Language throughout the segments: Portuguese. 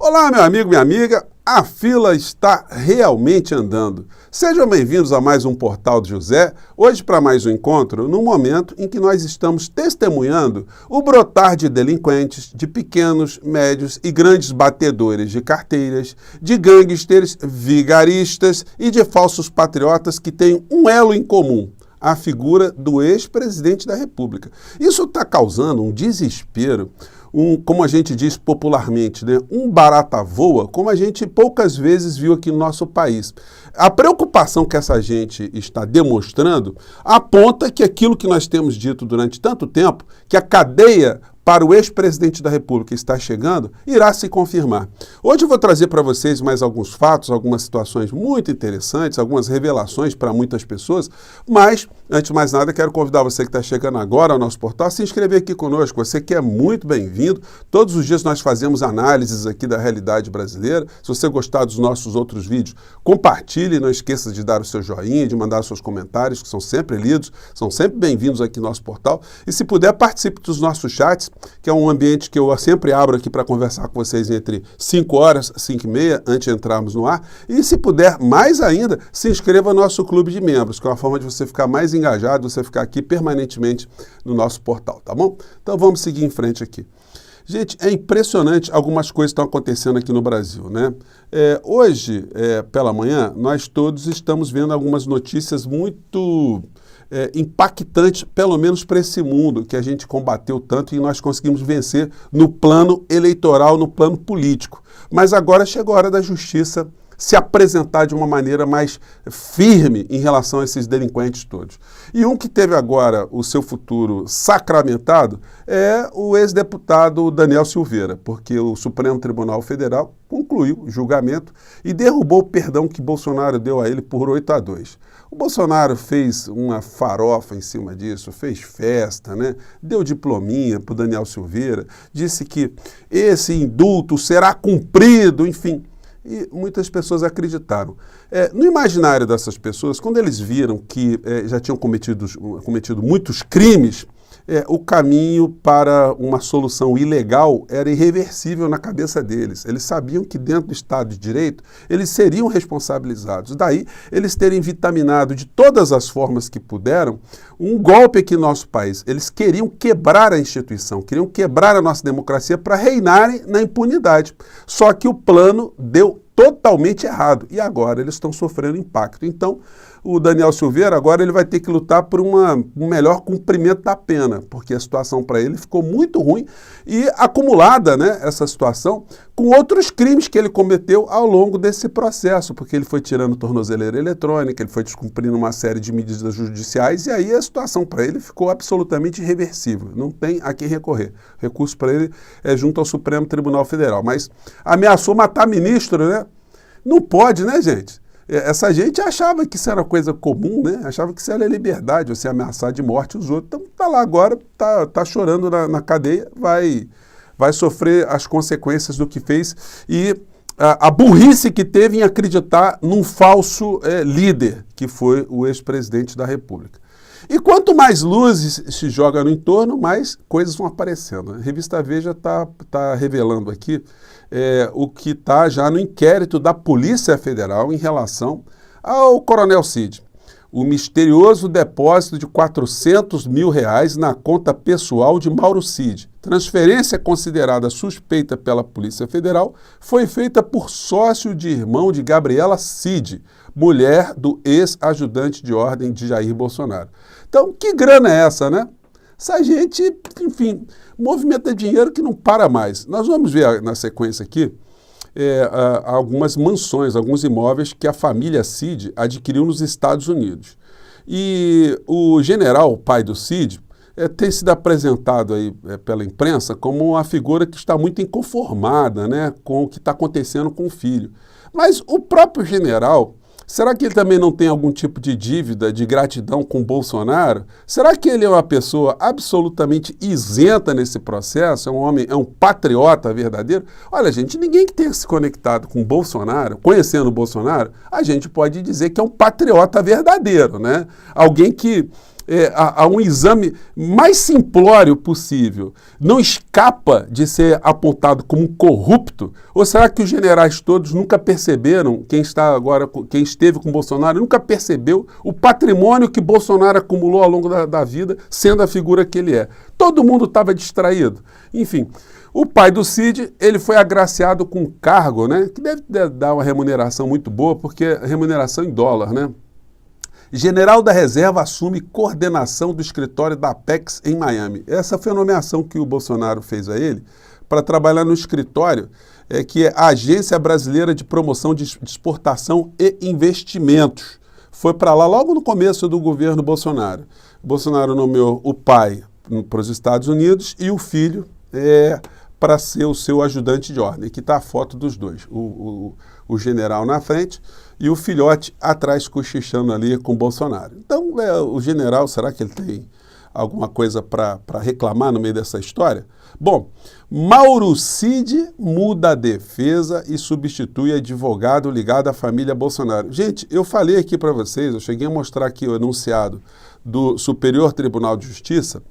Olá, meu amigo, minha amiga, a fila está realmente andando. Sejam bem-vindos a mais um Portal de José, hoje para mais um encontro, no momento em que nós estamos testemunhando o brotar de delinquentes, de pequenos, médios e grandes batedores de carteiras, de gangsters, vigaristas e de falsos patriotas que têm um elo em comum: a figura do ex-presidente da República. Isso está causando um desespero, como a gente diz popularmente, né? Um barata voa, como a gente poucas vezes viu aqui no nosso país. A preocupação que essa gente está demonstrando aponta que aquilo que nós temos dito durante tanto tempo, que a cadeia para o ex-presidente da República está chegando, irá se confirmar. Hoje eu vou trazer para vocês mais alguns fatos, algumas situações muito interessantes, algumas revelações para muitas pessoas, mas, antes de mais nada, quero convidar você que está chegando agora ao nosso portal a se inscrever aqui conosco. Você que é muito bem-vindo. Todos os dias nós fazemos análises aqui da realidade brasileira. Se você gostar dos nossos outros vídeos, compartilhe, não esqueça de dar o seu joinha, de mandar os seus comentários, que são sempre lidos, são sempre bem-vindos aqui no nosso portal. E se puder, participe dos nossos chats, que é um ambiente que eu sempre abro aqui para conversar com vocês entre 5 horas, 5 e meia, antes de entrarmos no ar. E se puder, mais ainda, se inscreva no nosso clube de membros, que é uma forma de você ficar mais engajado, você ficar aqui permanentemente no nosso portal, tá bom? Então vamos seguir em frente aqui. Gente, é impressionante algumas coisas que estão acontecendo aqui no Brasil, né? Hoje, pela manhã, nós todos estamos vendo algumas notícias muito impactantes, pelo menos para esse mundo que a gente combateu tanto e nós conseguimos vencer no plano eleitoral, no plano político. Mas agora chegou a hora da justiça se apresentar de uma maneira mais firme em relação a esses delinquentes todos. E um que teve agora o seu futuro sacramentado é o ex-deputado Daniel Silveira, porque o Supremo Tribunal Federal concluiu o julgamento e derrubou o perdão que Bolsonaro deu a ele por 8-2. O Bolsonaro fez uma farofa em cima disso, fez festa, né? Deu diplominha para o Daniel Silveira, disse que esse indulto será cumprido, enfim. E muitas pessoas acreditaram. No imaginário dessas pessoas, quando eles viram que já tinham cometido muitos crimes, o caminho para uma solução ilegal era irreversível na cabeça deles. Eles sabiam que dentro do Estado de Direito eles seriam responsabilizados. Daí eles terem vitaminado de todas as formas que puderam um golpe aqui no nosso país. Eles queriam quebrar a instituição, queriam quebrar a nossa democracia para reinarem na impunidade. Só que o plano deu totalmente errado e agora eles estão sofrendo impacto. Então, o Daniel Silveira agora ele vai ter que lutar por um melhor cumprimento da pena, porque a situação para ele ficou muito ruim e acumulada, né, essa situação com outros crimes que ele cometeu ao longo desse processo, porque ele foi tirando tornozeleira eletrônica, ele foi descumprindo uma série de medidas judiciais e aí a situação para ele ficou absolutamente irreversível. Não tem a quem recorrer. O recurso para ele é junto ao Supremo Tribunal Federal, mas ameaçou matar ministro, né? Não pode, né, gente? Essa gente achava que isso era coisa comum, né? Achava que isso era liberdade, você ameaçar de morte os outros. Então tá lá agora, tá chorando na cadeia, vai sofrer as consequências do que fez e a burrice que teve em acreditar num falso líder, que foi o ex-presidente da República. E quanto mais luzes se joga no entorno, mais coisas vão aparecendo. A revista Veja está revelando aqui o que está já no inquérito da Polícia Federal em relação ao Coronel Cid. O misterioso depósito de R$400 mil na conta pessoal de Mauro Cid. Transferência considerada suspeita pela Polícia Federal foi feita por sócio de irmão de Gabriela Cid, mulher do ex-ajudante de ordem de Jair Bolsonaro. Então, que grana é essa, né? Essa gente, enfim, movimenta dinheiro que não para mais. Nós vamos ver na sequência aqui algumas mansões, alguns imóveis que a família Cid adquiriu nos Estados Unidos. E o general, pai do Cid, tem sido apresentado aí pela imprensa como uma figura que está muito inconformada, né, com o que está acontecendo com o filho. Mas o próprio general, será que ele também não tem algum tipo de dívida, de gratidão com Bolsonaro? Será que ele é uma pessoa absolutamente isenta nesse processo? É um homem, é um patriota verdadeiro? Olha, gente, ninguém que tenha se conectado com Bolsonaro, conhecendo o Bolsonaro, a gente pode dizer que é um patriota verdadeiro, né? Alguém que a um exame mais simplório possível, não escapa de ser apontado como um corrupto? Ou será que os generais todos nunca perceberam, quem esteve com Bolsonaro, nunca percebeu o patrimônio que Bolsonaro acumulou ao longo da vida, sendo a figura que ele é? Todo mundo estava distraído. Enfim, o pai do Cid, ele foi agraciado com um cargo, né, que deve dar uma remuneração muito boa, porque é remuneração em dólar, né? General da Reserva assume coordenação do escritório da Apex em Miami. Essa foi a nomeação que o Bolsonaro fez a ele para trabalhar no escritório, que é a Agência Brasileira de Promoção de Exportação e Investimentos. Foi para lá logo no começo do governo Bolsonaro. Bolsonaro nomeou o pai para os Estados Unidos e o filho para ser o seu ajudante de ordem. Aqui está a foto dos dois, o general na frente e o filhote atrás cochichando ali com Bolsonaro. Então, o general, será que ele tem alguma coisa para reclamar no meio dessa história? Bom, Mauro Cid muda a defesa e substitui advogado ligado à família Bolsonaro. Gente, eu falei aqui para vocês, eu cheguei a mostrar aqui o enunciado do Superior Tribunal de Justiça,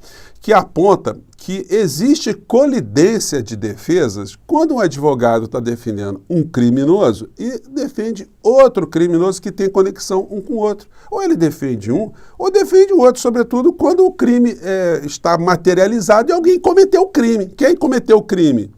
que aponta que existe colidência de defesas quando um advogado está defendendo um criminoso e defende outro criminoso que tem conexão um com o outro. Ou ele defende um, ou defende o outro, sobretudo quando o crime está materializado e alguém cometeu o crime. Quem cometeu o crime?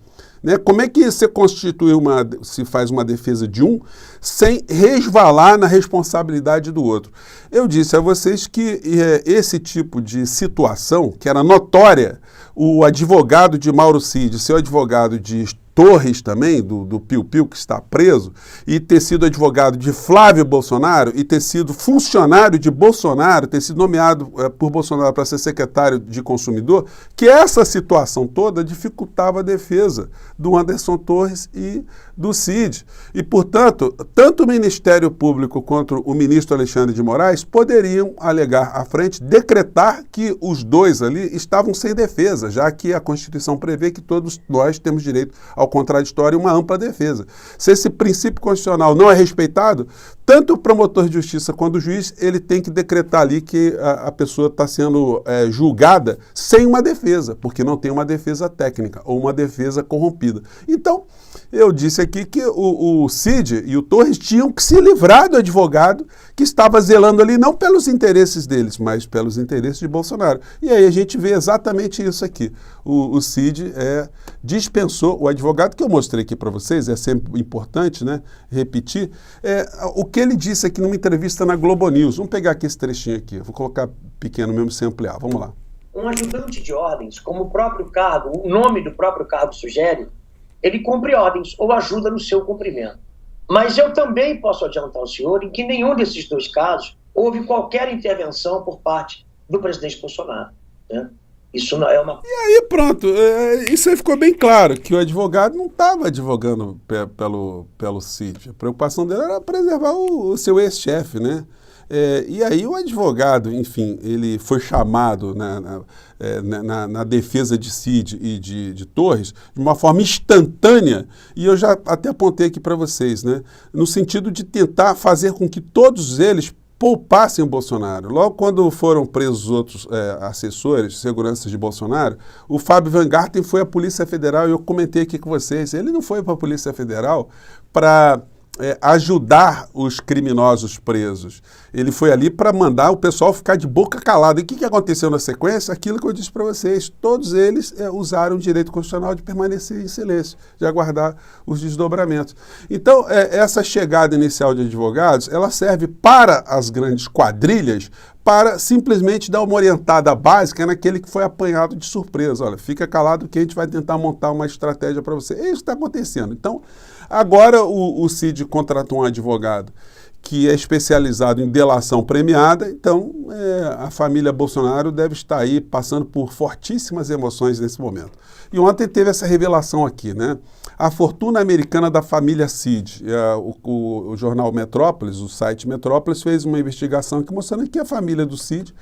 Né? Como é que se faz uma defesa de um sem resvalar na responsabilidade do outro? Eu disse a vocês que esse tipo de situação, que era notória, o advogado de Mauro Cid, seu advogado de Torres também, do Piu Piu, que está preso, e ter sido advogado de Flávio Bolsonaro, e ter sido funcionário de Bolsonaro, ter sido nomeado por Bolsonaro para ser secretário de consumidor, que essa situação toda dificultava a defesa do Anderson Torres e do Cid. E, portanto, tanto o Ministério Público quanto o ministro Alexandre de Moraes poderiam alegar à frente, decretar que os dois ali estavam sem defesa, já que a Constituição prevê que todos nós temos direito ao contraditório e uma ampla defesa. Se esse princípio constitucional não é respeitado, tanto o promotor de justiça quanto o juiz, ele tem que decretar ali que a pessoa está sendo julgada sem uma defesa, porque não tem uma defesa técnica ou uma defesa corrompida. Então, eu disse aqui que o Cid e o Torres tinham que se livrar do advogado que estava zelando ali não pelos interesses deles, mas pelos interesses de Bolsonaro. E aí a gente vê exatamente isso aqui. O Cid dispensou o advogado, que eu mostrei aqui para vocês, é sempre importante, né, repetir, o que ele disse aqui numa entrevista na Globo News. Vamos pegar aqui esse trechinho aqui, eu vou colocar pequeno mesmo sem ampliar, vamos lá. Um ajudante de ordens, como o próprio cargo, o nome do próprio cargo sugere, ele cumpre ordens ou ajuda no seu cumprimento. Mas eu também posso adiantar ao senhor em que nenhum desses dois casos houve qualquer intervenção por parte do presidente Bolsonaro, né? Isso não é uma... E aí pronto, isso aí ficou bem claro, que o advogado não estava advogando pelo Cid. A preocupação dele era preservar o seu ex-chefe, né? E aí o advogado, enfim, ele foi chamado na defesa de Cid e de Torres de uma forma instantânea, e eu já até apontei aqui para vocês, né? No sentido de tentar fazer com que todos eles poupassem o Bolsonaro. Logo quando foram presos outros assessores, seguranças de Bolsonaro, o Fábio Van Garten foi à Polícia Federal, e eu comentei aqui com vocês, ele não foi para a Polícia Federal para ajudar os criminosos presos. Ele foi ali para mandar o pessoal ficar de boca calada. E o que aconteceu na sequência? Aquilo que eu disse para vocês. Todos eles usaram o direito constitucional de permanecer em silêncio, de aguardar os desdobramentos. Então, essa chegada inicial de advogados, ela serve para as grandes quadrilhas, para simplesmente dar uma orientada básica naquele que foi apanhado de surpresa. Olha, fica calado que a gente vai tentar montar uma estratégia para você. É isso que está acontecendo. Então, agora o Cid contratou um advogado que é especializado em delação premiada, então a família Bolsonaro deve estar aí passando por fortíssimas emoções nesse momento. E ontem teve essa revelação aqui, né? A fortuna americana da família Cid. O jornal Metrópolis, o site Metrópolis, fez uma investigação aqui mostrando que a família do Cid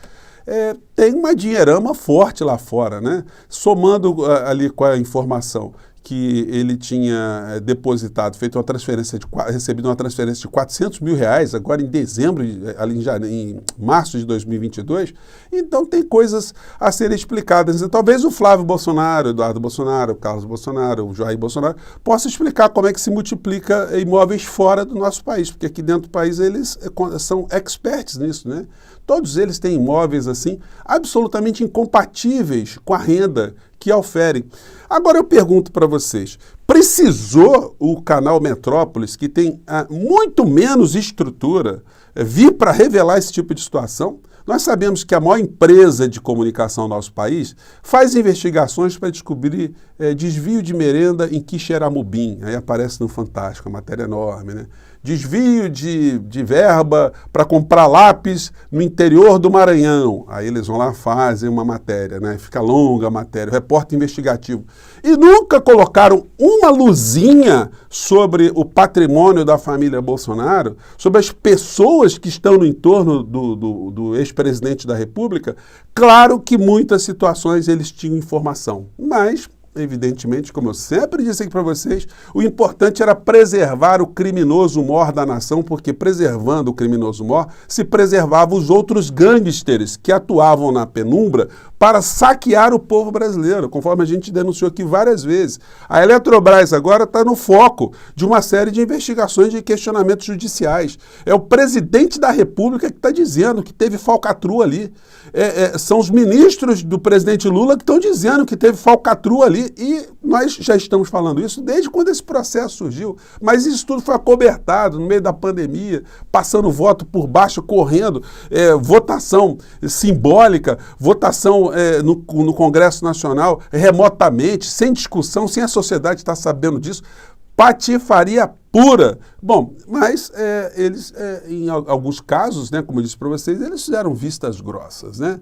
tem uma dinheirama forte lá fora, né? Somando ali com a informação que ele tinha depositado, feito uma transferência, recebido uma transferência de R$400 mil, agora em dezembro, ali em março de 2022. Então tem coisas a serem explicadas. Talvez o Flávio Bolsonaro, o Eduardo Bolsonaro, o Carlos Bolsonaro, o Jair Bolsonaro, possa explicar como é que se multiplica imóveis fora do nosso país, porque aqui dentro do país eles são experts nisso, né? Todos eles têm imóveis assim, absolutamente incompatíveis com a renda que oferem. Agora eu pergunto para vocês, precisou o canal Metrópolis, que tem muito menos estrutura, vir para revelar esse tipo de situação? Nós sabemos que a maior empresa de comunicação do nosso país faz investigações para descobrir desvio de merenda em Quixeramobim. Aí aparece no Fantástico, a matéria enorme, né? Desvio de verba para comprar lápis no interior do Maranhão. Aí eles vão lá, fazem uma matéria, né? Fica longa a matéria, o repórter investigativo. E nunca colocaram uma luzinha sobre o patrimônio da família Bolsonaro, sobre as pessoas que estão no entorno do ex-presidente da República. Claro que muitas situações eles tinham informação, mas evidentemente, como eu sempre disse aqui para vocês, o importante era preservar o criminoso mor da nação, porque preservando o criminoso mor, se preservava os outros gangsters que atuavam na penumbra para saquear o povo brasileiro, conforme a gente denunciou aqui várias vezes. A Eletrobras agora está no foco de uma série de investigações e questionamentos judiciais. É o presidente da República que está dizendo que teve falcatrua ali. São os ministros do presidente Lula que estão dizendo que teve falcatrua ali. E nós já estamos falando isso desde quando esse processo surgiu. Mas isso tudo foi acobertado no meio da pandemia, passando voto por baixo, correndo, votação simbólica, votação no Congresso Nacional, remotamente, sem discussão, sem a sociedade estar sabendo disso. Patifaria pura. Bom, mas eles, em alguns casos, né, como eu disse para vocês, eles fizeram vistas grossas, né?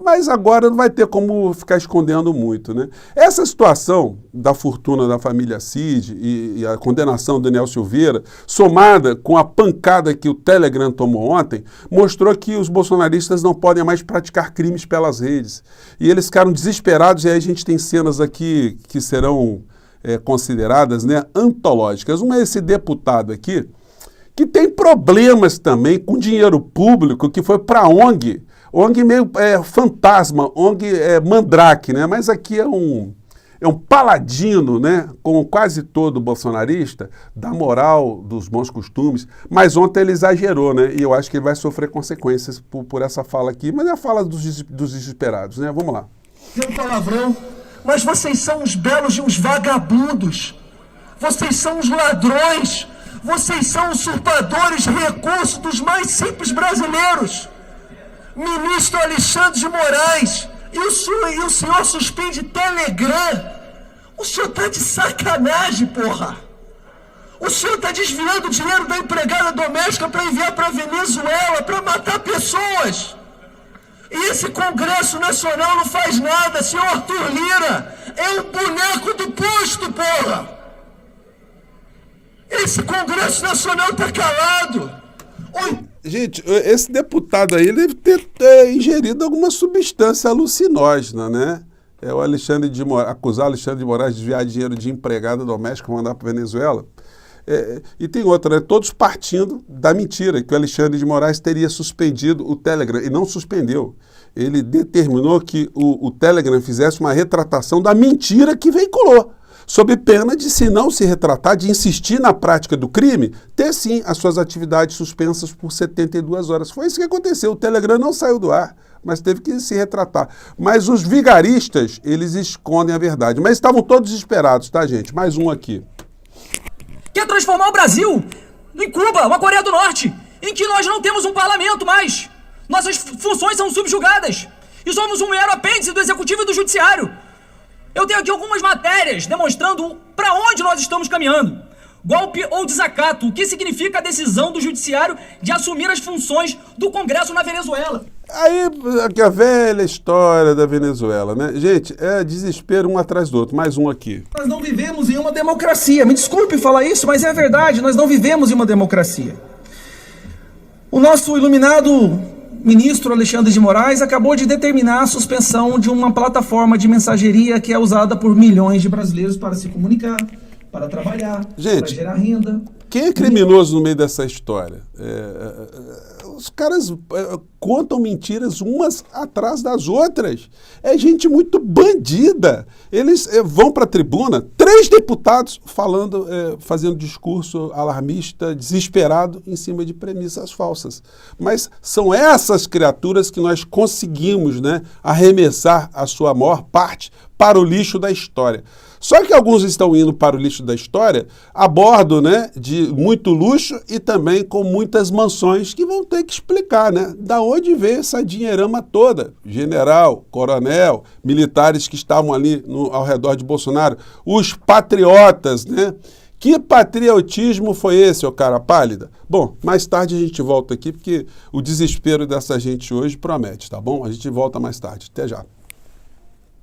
Mas agora não vai ter como ficar escondendo muito, né? Essa situação da fortuna da família Cid e a condenação do Daniel Silveira, somada com a pancada que o Telegram tomou ontem, mostrou que os bolsonaristas não podem mais praticar crimes pelas redes. E eles ficaram desesperados, e aí a gente tem cenas aqui que serão consideradas, né, antológicas. Uma é esse deputado aqui, que tem problemas também com dinheiro público que foi para a ONG meio fantasma, ONG mandrake, né? Mas aqui é um paladino, né? Como quase todo bolsonarista, da moral, dos bons costumes, mas ontem ele exagerou, né? E eu acho que ele vai sofrer consequências por essa fala aqui, mas é a fala dos desesperados, né? Vamos lá. Um palavrão, mas vocês são uns belos de uns vagabundos, vocês são uns ladrões, vocês são usurpadores de recursos dos mais simples brasileiros. Ministro Alexandre de Moraes, e o senhor suspende Telegram. O senhor tá de sacanagem, porra. O senhor tá desviando o dinheiro da empregada doméstica para enviar para Venezuela, para matar pessoas. E esse Congresso Nacional não faz nada, senhor Arthur Lira. É um boneco do posto, porra. Esse Congresso Nacional tá calado. Gente, esse deputado aí deve ter ingerido alguma substância alucinógena, né? Acusar o Alexandre de Moraes de desviar dinheiro de empregada doméstica e mandar para a Venezuela. E tem outra, né? Todos partindo da mentira, que o Alexandre de Moraes teria suspendido o Telegram, e não suspendeu. Ele determinou que o Telegram fizesse uma retratação da mentira que veiculou, sob pena de, se não se retratar, de insistir na prática do crime, ter sim as suas atividades suspensas por 72 horas. Foi isso que aconteceu. O Telegram não saiu do ar, mas teve que se retratar. Mas os vigaristas, eles escondem a verdade. Mas estavam todos desesperados, tá, gente? Mais um aqui. Quer transformar o Brasil em Cuba, uma Coreia do Norte, em que nós não temos um parlamento mais. Nossas funções são subjugadas. E somos um mero apêndice do Executivo e do Judiciário. Eu tenho aqui algumas matérias demonstrando para onde nós estamos caminhando. Golpe ou desacato, o que significa a decisão do Judiciário de assumir as funções do Congresso na Venezuela. Aí, a velha história da Venezuela, né? Gente, é desespero um atrás do outro. Mais um aqui. Nós não vivemos em uma democracia. Me desculpe falar isso, mas é verdade. Nós não vivemos em uma democracia. O nosso iluminado ministro Alexandre de Moraes acabou de determinar a suspensão de uma plataforma de mensageria que é usada por milhões de brasileiros para se comunicar, para trabalhar, para gerar renda. Quem é criminoso no meio dessa história? Os caras contam mentiras umas atrás das outras. É gente muito bandida. Eles vão para a tribuna, 3 deputados fazendo discurso alarmista, desesperado, em cima de premissas falsas. Mas são essas criaturas que nós conseguimos, né, arremessar a sua maior parte para o lixo da história. Só que alguns estão indo para o lixo da história a bordo, né, de muito luxo e também com muitas mansões que vão ter que explicar, né, da onde veio essa dinheirama toda. General, coronel, militares que estavam ali ao redor de Bolsonaro, os patriotas, né? Que patriotismo foi esse, ô cara pálida? Bom, mais tarde a gente volta aqui porque o desespero dessa gente hoje promete, tá bom? A gente volta mais tarde. Até já.